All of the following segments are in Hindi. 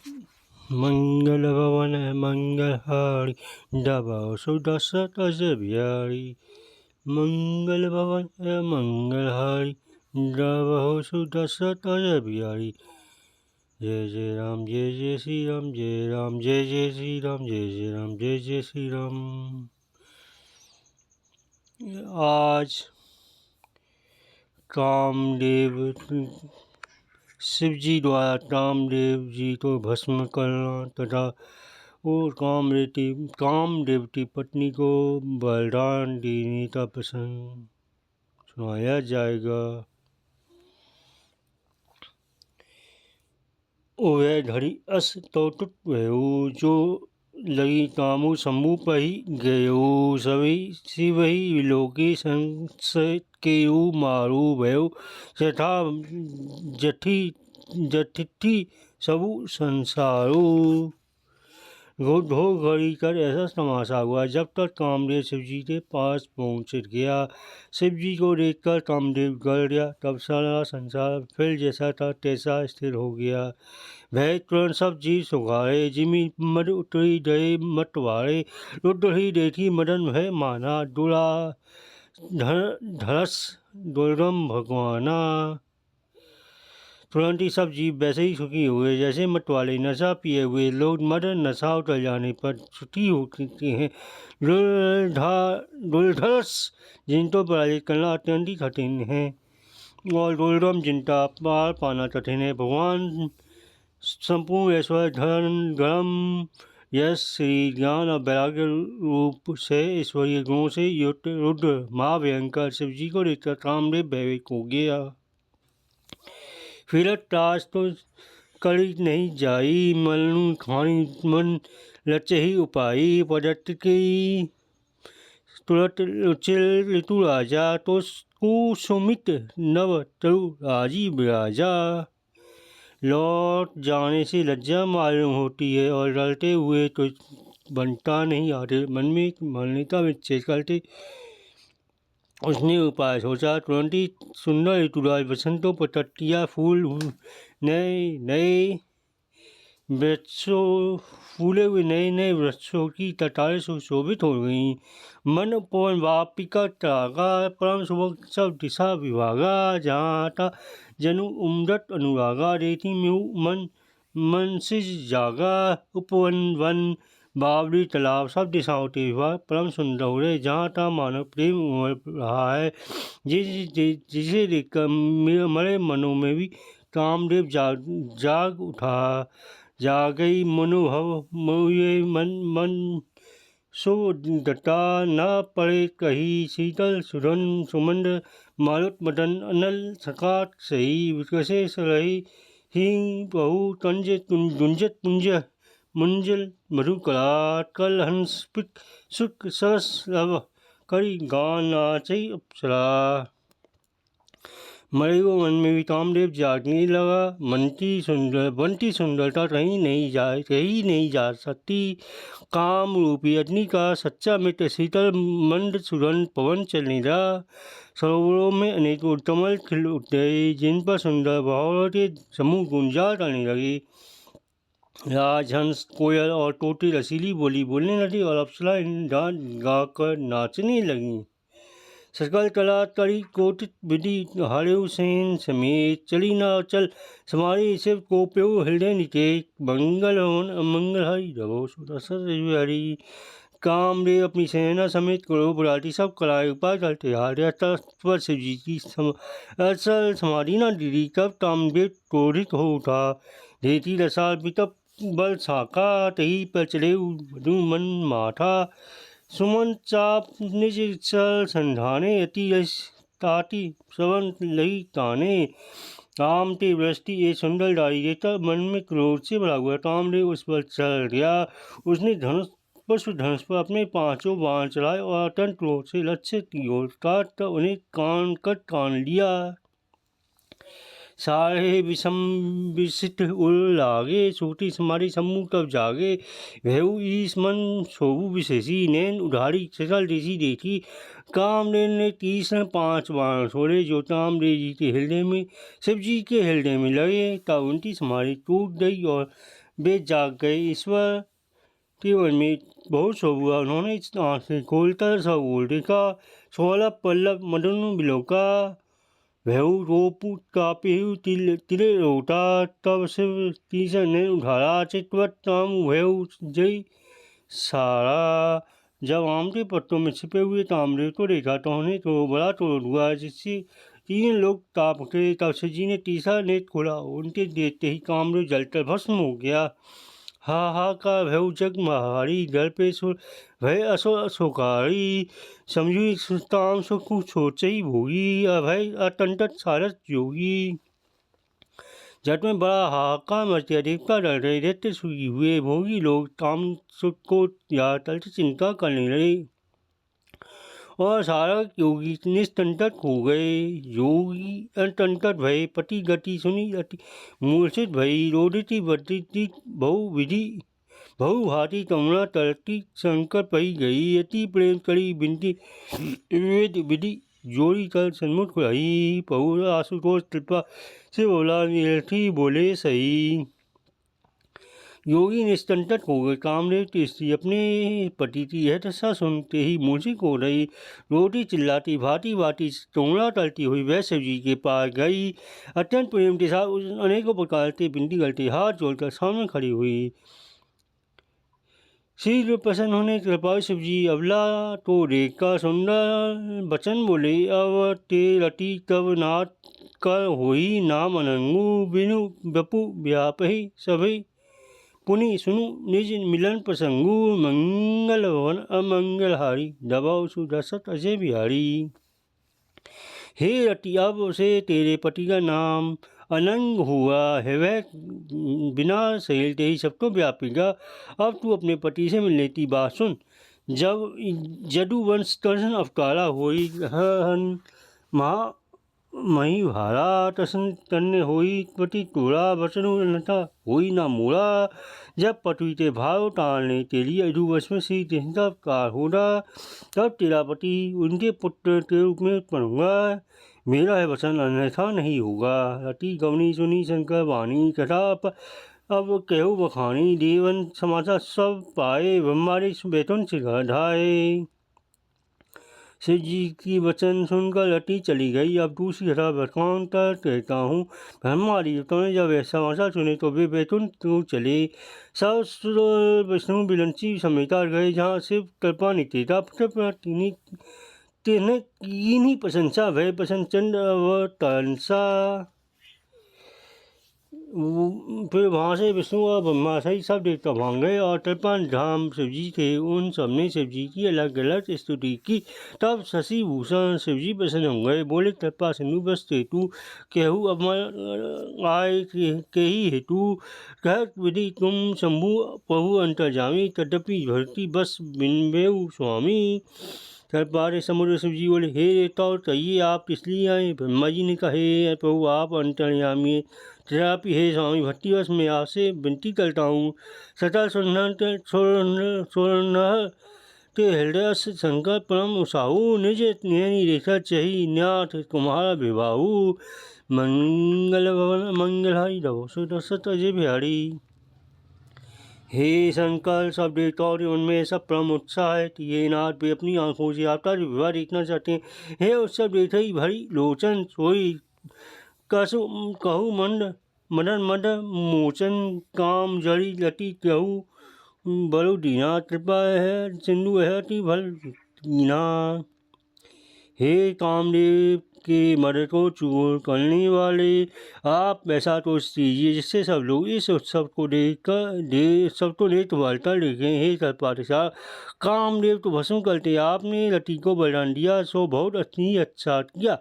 मंगल भवन मंगलहारी दबाओ सुदशरथ बिहारी। मंगल भवन मंगलहारी दबाओ सुदशरथ बिहारी। जय जय राम जय जय श्री राम जय राम जय जय श्री राम जय जय राम जय जय श्री राम। आज कामदेव शिव जी द्वारा कामदेव जी को भस्म करना तथा और कामदेव की पत्नी को बलिदान देने का प्रसंग सुनाया जाएगा। वह घड़ी अस तौतुक भयो जो लगी कामू शंभु पही गयो। सभी शिवही लोके संशय केऊ मारू भयो। यथा जठिठी सबु संसारो। घोड़ घड़ी कर ऐसा तमाशा हुआ। जब तक कामदेव शिव जी के पास पहुँच गया, शिव जी को देखकर कामदेव गड़ गया। तब सारा संसार फिर जैसा था तैसा स्थिर हो गया। भय तुरंत सब जीव सुखाए। जिमी मद उतरी गए मतवारे। रुद्र ही देखी मदन भय माना। दुरा धरस दुर्गम भगवाना। तुरंत ही सब जीव वैसे ही सुखी हुए जैसे मत वाले नशा पिए हुए लोग मदन नशा उतर जाने पर सुखी होते हैं। दुर्धर्ष जिनको पराजित करना अत्यंत ही कठिन है और दुर्गम जिनका पार पाना कठिन है। भगवान संपूर्ण ऐश्वर्य धर्म यश श्री ज्ञान और वैराग्य रूप से ईश्वरीय गुणों से युक्त रुद्र महाभयंकर शिव जी को देखकर कामदेव भयभीत हो गया। फिर ताश तो कड़ी नहीं जाई। मलनु खानी मन लचही उपाई। पदत की तुरत उचिल ऋतु राजा। तो कुसुमित नव तरु राजी विराजा। लौट जाने से लज्जा मालूम होती है और डरते हुए तो बनता नहीं। आते मन में मान्यता विच्छेद करते उसने उपाय सोचा। तुरंत ही सुंदर ऋतुराज बसंतों पर टट्टिया फूल नए नए वृक्षों फूले हुए नए नए वृक्षों की कतारें सुशोभित हो गईं। मन पवन वापिका तागा। परम सुबह सब दिशा विभागा। जहाँ था जनु उमदत अनुरागा। रेती में मन से जागा। उपवन वन बावड़ी तालाब सब दिशाओं के विभाग परम सुंदर हो रहे। जहाँ तहाँ मानव प्रेम उमड़ रहा है। जिसे देखकर मरे मनों में भी कामदेव जाग उठा। जागई मनोभव मोये मन सो दत्ता। न पड़े कही शीतल सुधन सुमंद। मारुत मदन अनल सकात सही। विकसे सरही ही बहु कंज गुंजत पुंज मुंजल मधुकला। कल हंस पिक सुख सरस रव करी गान नाचई अप्सरा। मरे वो मन में भी कामदेव जागने लगा। बनती सुंदरता कहीं नहीं जा सकती। काम रूपी अग्नि का सच्चा मित्र शीतल मंद सुगंध पवन चलने लगा। सरोवरों में अनेकों कमल खिल उठे जिन पर सुंदर बहारों के समूह गुंजार करने लगे। राजहंस कोयल और तोते रसीली बोली बोलने लगे और अप्सराएं गाकर नाचने लगीं। सकल कला करी कोटित विधि हारेऊ सेन समेत। चली ना चल समारी शिव को प्यो हृदय निकेत। मंगल होन अमंगल हरि रवो सुदशरथ बिहारी। कामदेव अपनी सेना समेत करोड़ बुलाती सब कलाएं उपाय करते हारे। तत्पर शिव जी की असल समाधि न गिरी। कब कामदेव क्रोधित हो उठा। धेती रसाल पितप बल साका। तही पर चले मधु मन माथा। सुमन चाप निज संधाने। अति यश ताति श्रवण लही ताने। काम ते वृष्टि ये सुंदर डाली देता मन में क्रोध से भरा हुआ कामदेव उस पर चढ़ गया। उसने धनुष पर अपने पांचों बाण चलाए और अत्यंत क्रोध से लक्ष्य की ओर काट कर उन्हें कान लिया। सारे विषित उड़ लागे। सूटी समारी सम्मुख तब जागे। भेऊ ईस मन शोभु विशेषी। नैन उधारी सकल ऋषि देखी। कामदेव ने तीसरे 5 बाण छोड़े जो कामदेव जी के हृदय में शिव जी के हृदय में लगे। तब उनकी समारी टूट गई और वे जाग गए। ईश्वर के मन में बहुत शोक हुआ। उन्होंने आंखें खोलकर सब ओर देखा। सौलभ पल्लव मदन बिलोका भयउ रोपु कापिहु तिले रोटा। तब शिव तीसर ने उठाया चितवत ताम भयउ जय सारा। जब आम के पत्तों में छिपे हुए तामरे को देखा तो उन्हें तो बड़ा क्रोध हुआ, जिससे तीन लोग ताप उठे। तब शिव जी ने तीसरा नेत्र खोला। उनके देखते ही कामदेव जलकर भस्म हो गया। हाहाकार भयउ जग महारी। जल पे सुर भय असुर अशोकारी। समझू ताम सुख सोचई भोगी। अभय अतंटत सारस योगी। जट में बड़ा हाहाकार मच गया। देवता डर रहे, दैत्य सुखी हुए। भोगी लोग ताम सुख को याद चिंता करने लगे और सारक योगी निस्तंटक हो गए। योगी अतंटक भय पति गति सुनी अति मूर्छित भई। रोदिति बदिति बहु विधि बहु भांति कमला तरती शंकर पई गई। अति प्रेम करी बिनती विधि जोड़ी कर सन्मुख रही। पहुर आशुतोष कृपा से बोला निरथी बोले सही। योगी निस्तंटक हो गए। कामदेव की स्त्री अपने पति की यह दशा सुनते ही मूर्छित हो रही। रोती चिल्लाती भांति भांति टोंगड़ा तलती हुई वह शिव जी के पास गई। अत्यंत प्रेम के साथ अनेकों प्रकार से विनती करती हाथ जोड़कर सामने खड़ी हुई। शीघ्र प्रसन्न होने कृपाल शिव जी अबला तो देखकर सुंदर वचन बोले। अब ते रति तब नाथ कर होई नाम अनंगु। बिनु बपु व्यापहि सभई पुनि सुनु निज मिलन प्रसंगु। मंगल भवन अमंगलहारी दबाओ सुदर्शत अजय बिहारी। हे रति अब से तेरे पति का नाम अनंग हुआ है। वह बिना सहेलते ही सबको व्यापेगा। अब तू अपने पति से मिलने की बात सुन। जब जदुवंश दर्शन अवतारा होई महा मही भारा। तसन तन्ने होई पति तोड़ा। वचनु अन्यथा होई ना मोड़ा। जब पृथ्वी के भाव टालने के लिए यदुवंश में श्री कृष्ण का अवतार होगा, तब तेरा पति उनके पुत्र के रूप में उत्पन्न मेरा है वचन अन्यथा नहीं होगा। रति गवनी सुनी शंकर वाणी कथा अब कहु बखानी। देवन समाचार सब पाए ब्रह्मादि बैतुन से ढाए। शिव जी की वचन सुनकर रति चली गई। अब दूसरी कथा वृतांतर कहता हूँ। ब्रह्मादि देवताओं ने जब यह समाचार सुने तो वे बैतुन तो चले। सब विष्णु विलंची समेता गए जहाँ शिव कृपा नित्य तिन्हें की प्रशंसा भय प्रसन्न चंद्र व तंसा। फिर वहाँ से विष्णु और ब्रह्मा सही सब देवता भाग गए और तिरपन धाम शिव जी थे। उन सब ने शिव जी की अलग अलग स्तुति की। तब शशि भूषण शिव जी प्रसन्न हो गए। बोले कृपा सिंधु बस हेतु कहु अब आय के ही हेतु। कह विधि तुम शंभु प्रभु अंतर्जामी। तदपि भरती बस बिन्वेउ स्वामी। पारे समुद्र शिव जी बोले हे देवताओं कहिए आप किस लिए आए। ब्रह्मा जी ने कहा हे प्रभु आप अंतर्यामी। तथापि हे स्वामी भक्तिवश मैं आपसे विनती करता हूँ। सतल स्वर्ण के हृदय से शंकर परम उसाहु। निज नैनी रेखा चही न्याथ तुम्हारा विवाहु। मंगल भवन मंगलहारी रहो सुदर्शत अजय बिहारी। हे शंकर सब देवताओं के उनमें सब परम उत्साह है कि ये नाथ वे अपनी आंखों से आपका जो विवाह देखना चाहते हैं। हे उत्सव देखे ही भरी लोचन सोई कसु कहु मंद मदन मद मोचन। काम जड़ी लटी कहु बड़ो दीना। कृपा है सिंधु है अति भल दीना। हे कामदेव के मद को चूर करने वाले आप ऐसा तो कीजिए जिससे सब लोग इस उत्सव को देखकर सबको देख वालता देखें। हे तत्पातिशा कामदेव तो भस्म करते आपने रति को बलिदान दिया सो बहुत अच्छा किया।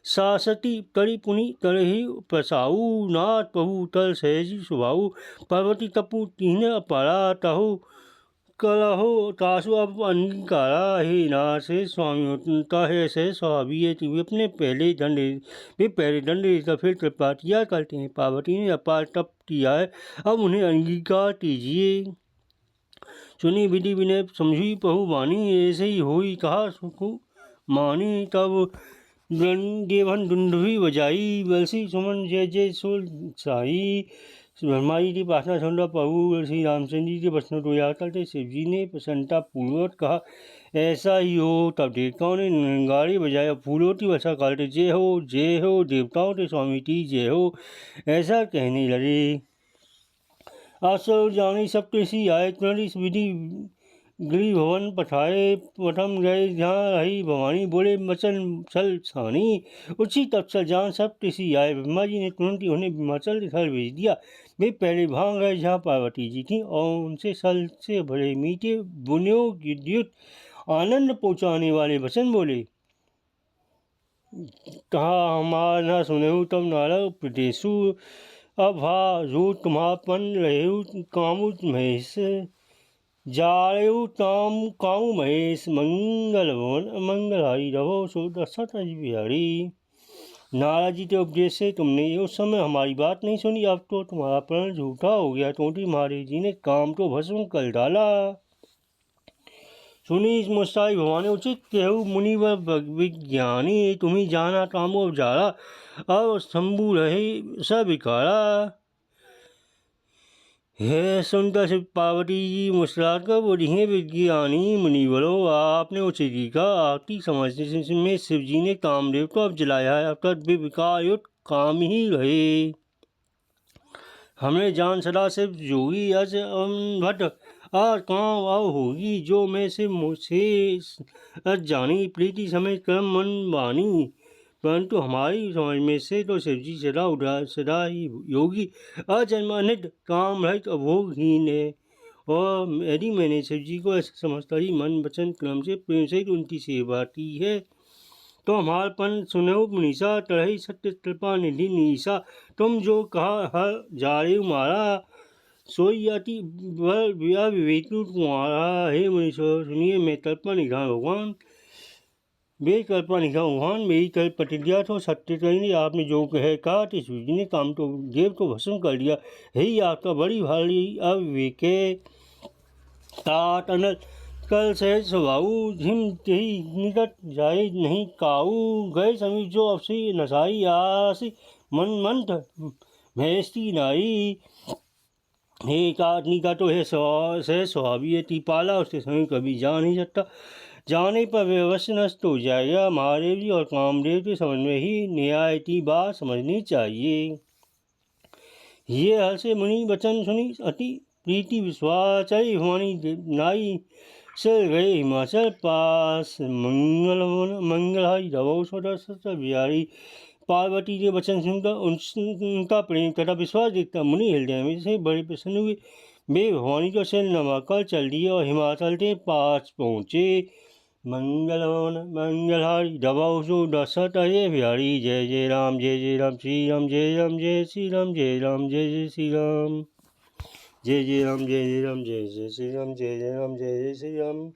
सासती तरी पुनि तरही प्रसाऊ। नाथ प्रभु तर सहजी स्वभाऊ। पार्वती तपु तीन अपारा तहु कलहो तासु अब अंगीकारा। हे नाथ से स्वामी है से स्वाभावी है कि वे अपने पहले दंड देकर फिर कृपा किया करते हैं। पार्वती ने अपार तप किया है अब उन्हें अंगीकार कीजिए। सुनी विधि विनय समझी प्रभु वाणी। ऐसे ही होई कहा सुख मानी। तब देवन दुंदुभी बजाई। बलसी सुमन जय जय सुर साई। ब्रह्मा जी की प्रार्थना सुनकर प्रभु श्री रामचंद्र जी के वचनों को याद करते शिव जी ने प्रसन्नता पूर्वक कहा, ऐसा ही हो। तब देवताओं ने नगाड़े बजाए और फूलों की वर्षा करते जय हो देवताओं के स्वामी की जय हो ऐसा कहने लगे। आश्चर्य जानी सब ऋषि आए, तुरंत इस विधि गृह भवन पठाए प्रथम गए जहाँ रही भवानी, बोले मचन छल छानी। उसी तत्सर जान सब ऋषि आए, ब्रह्मा जी ने तुरंत ही उन्हें हिमाचल के घर भेज दिया। वे पहले भाग गए जहाँ पार्वती जी थी और उनसे सल से भरे मीठे बुनियों युद्ध आनंद पहुँचाने वाले वचन बोले। कहा हमारा न सुने तब नारद प्रदेशु, अब हा जो तुम्हापन रहे कामु महेश, जायु ताम कामु महेश मंगल मंगलहारी रहो सो दशरथ बिहारी। नारद जी के उपदेश से तुमने उस समय हमारी बात नहीं सुनी, अब तो तुम्हारा प्रण झूठा हो गया, क्योंकि महाराज जी ने काम को भस्म कर डाला। सुनी मुस्ताई भवानी उचित केहु मुनि व विज्ञानी, तुम्हें जाना कामो जारा, अब शंभु रहे सबिकारा। हे सुनकर शिव पार्वती जी मुस्कुरात कर बोली, हैं विज्ञानी मुनिवरों, आपने उचित ही कहा। आरती समझने में शिव जी ने कामदेव को अब जलाया है, अब तक विकायुक्त काम ही रहे। हमें जान सदा शिव जोगी अज भट्ट आज काम अब होगी, जो मैं शिव मुझसे जानी प्रीति समय क्रम मन बानी। परंतु हमारी समझ में से तो शिव जी सदा ही योगी अजन्मानित काम रहित अभोगहीन है। और यदि मैंने शिव जी को ऐसा समझता ही मन वचन क्रम से प्रेम से उनकी सेवा की है, तो हमारपन सुनो मुनीसा तरही सत्य कृपा निधि निशा। तुम जो कहा हर जारे मारा, सोई अति विवेकु तुम्हारा। हे मुनीश्वर सुनिए, मैं कल्पना निधान भगवान बेकल्पना निशा भगवान, मेरी कल प्रतिज्ञा तो सत्य करेंगे। आपने जो कहा कि शिव जी ने काम तो देव को भस्म कर दिया, यही आपका बड़ी भारी अविवेक तात अनल कल सहज स्वभाऊ, झिम तेही निकट जाए नहीं काऊ। गए समीप जो अवसी नसाई, आसी मन मंथ भैंसी नाई। हे काटनी का तो है सहज स्वभावी है, तीपाला उसके समय कभी जा नहीं सकता, जाने पर वे अवश्य नष्ट हो जाएगा। महादेव जी और कामदेव के समझ में ही न्याय की बात समझनी चाहिए। ये हल से मुनि वचन सुनी अति प्रीति विश्वास, चली भवानी नाई से गए हिमाचल पास। मंगलहारी रवो सदा बिहारी। पार्वती के वचन सुनकर उनका प्रेम तथा विश्वास देखता मुनि हृदय में से बड़े प्रसन्न हुए। वे भवानी को शरण नमाकर चल दिए और हिमाचल के पास पहुँचे। मंगलहारी रवो सो दशरथ बिहारी। जय जय राम श्री राम, जय राम जय श्री राम, जय राम जय श्री राम, जय जय राम जय जय राम, जय जय श्री राम, जय जय राम जय जय श्री राम।